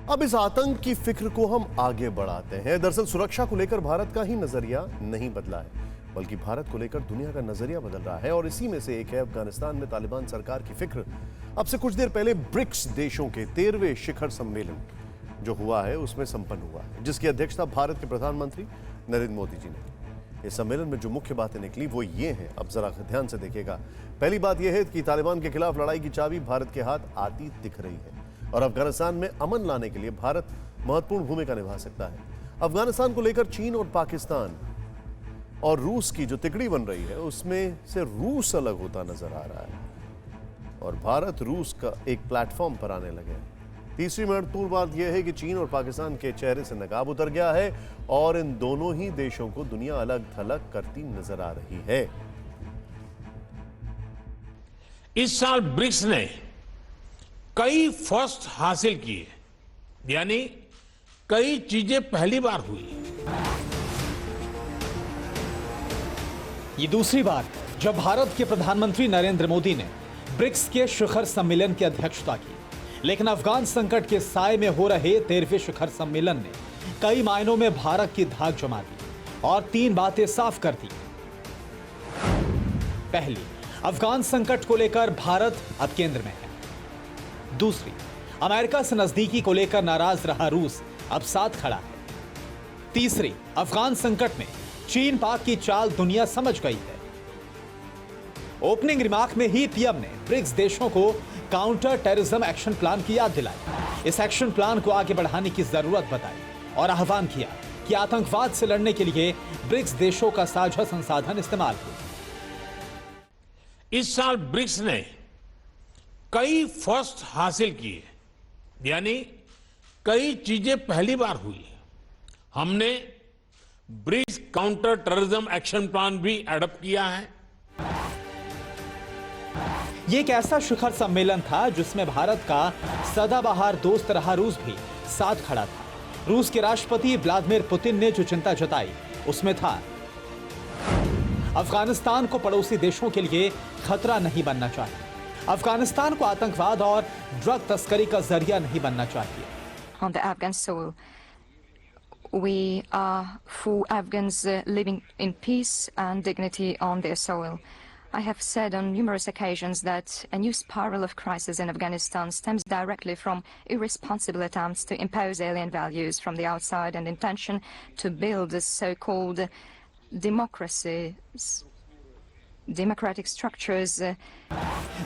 अब इस आतंक की फिक्र को हम आगे बढ़ाते हैं। दरअसल सुरक्षा को लेकर भारत का ही नजरिया नहीं बदला है, बल्कि भारत को लेकर दुनिया का नजरिया बदल रहा है। और इसी में से एक है अफगानिस्तान में तालिबान सरकार की फिक्र। अब से कुछ देर पहले ब्रिक्स देशों के 13वें शिखर सम्मेलन जो हुआ है उसमें संपन्न हुआ है, जिसकी अध्यक्षता भारत के प्रधानमंत्री नरेंद्र मोदी जी ने। इस सम्मेलन में जो मुख्य बातें निकली वो ये हैं, अब जरा ध्यान से देखिएगा। पहली बात यह है कि तालिबान के खिलाफ लड़ाई की चाबी भारत के हाथ आती दिख रही है और अफगानिस्तान में अमन लाने के लिए भारत महत्वपूर्ण भूमिका निभा सकता है। अफगानिस्तान को लेकर चीन और पाकिस्तान और रूस की जो तिकड़ी बन रही है उसमें से रूस अलग होता नजर आ रहा है और भारत रूस का एक प्लेटफॉर्म पर आने लगे हैं। तीसरी महत्वपूर्ण बात यह है कि चीन और पाकिस्तान के चेहरे से नकाब उतर गया है और इन दोनों ही देशों को दुनिया अलग थलग करती नजर आ रही है। इस साल ब्रिक्स ने कई फर्स्ट हासिल किए, यानी कई चीजें पहली बार हुई। ये दूसरी बार जब भारत के प्रधानमंत्री नरेंद्र मोदी ने ब्रिक्स के शिखर सम्मेलन की अध्यक्षता की, लेकिन अफगान संकट के साए में हो रहे 13वें शिखर सम्मेलन ने कई मायनों में भारत की धाक जमा दी और 3 बातें साफ कर दी। पहली, अफगान संकट को लेकर भारत अब केंद्र में है। दूसरी, अमेरिका से नजदीकी को लेकर नाराज रहा रूस अब साथ खड़ा है। तीसरी, अफगान संकट में चीन पाक की चाल दुनिया समझ गई है। ओपनिंग रिमार्क में ही पीएम ने ब्रिक्स देशों को काउंटर टेररिज्म एक्शन प्लान की याद दिलाई। इस एक्शन प्लान को आगे बढ़ाने की जरूरत बताई और आह्वान किया कि आतंकवाद से लड़ने के लिए ब्रिक्स देशों का साझा संसाधन इस्तेमाल हो। इस साल ब्रिक्स ने कई फर्स्ट हासिल किए, यानी कई चीजें पहली बार हुई। हमने BRICS counter terrorism action plan भी एडॉप्ट किया है। ये एक ऐसा शिखर सम्मेलन था जिसमें भारत का सदाबहार दोस्त रहा रूस भी साथ खड़ा था। रूस के राष्ट्रपति व्लादिमीर पुतिन ने जो चिंता जताई उसमें था अफगानिस्तान को पड़ोसी देशों के लिए खतरा नहीं बनना चाहिए, अफगानिस्तान को आतंकवाद और ड्रग तस्करी का जरिया नहीं बनना चाहिए। On the Afghan soil, we are for Afghans living in peace and dignity on their soil. I have said on numerous occasions that a new spiral of crisis in Afghanistan stems directly from irresponsible attempts to impose alien values from the outside and intention to build the so-called democratic structures.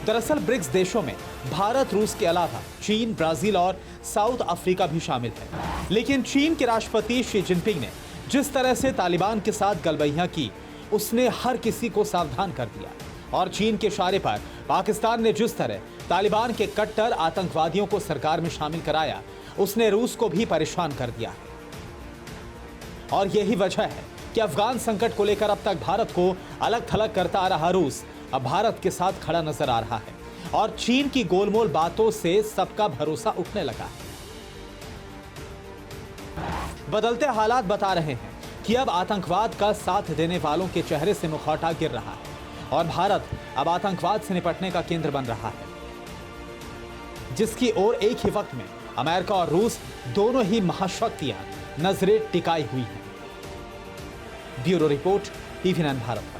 दरअसल BRICS देशों में भारत, रूस के अलावा चीन, Brazil और south Africa भी शामिल है। लेकिन चीन के राष्ट्रपति शी जिनपिंग ने जिस तरह से तालिबान के साथ गलबैया की, उसने हर किसी को सावधान कर दिया। और चीन के इशारे पर पाकिस्तान ने जिस तरह तालिबान के कट्टर आतंकवादियों को सरकार में शामिल कराया, उसने रूस को भी परेशान कर दिया है। और यही वजह है कि अफगान संकट को लेकर अब तक भारत को अलग थलग करता आ रहा रूस अब भारत के साथ खड़ा नजर आ रहा है और चीन की गोलमोल बातों से सबका भरोसा उठने लगा है। बदलते हालात बता रहे हैं कि अब आतंकवाद का साथ देने वालों के चेहरे से मुखौटा गिर रहा है और भारत अब आतंकवाद से निपटने का केंद्र बन रहा है, जिसकी ओर एक ही वक्त में अमेरिका और रूस दोनों ही महाशक्तियां नजरें टिकाई हुई हैं। Bureau report, TV9 Bharatvarsh.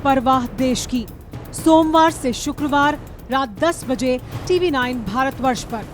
परवाह देश की, सोमवार से शुक्रवार रात 10 बजे TV9 भारतवर्ष पर।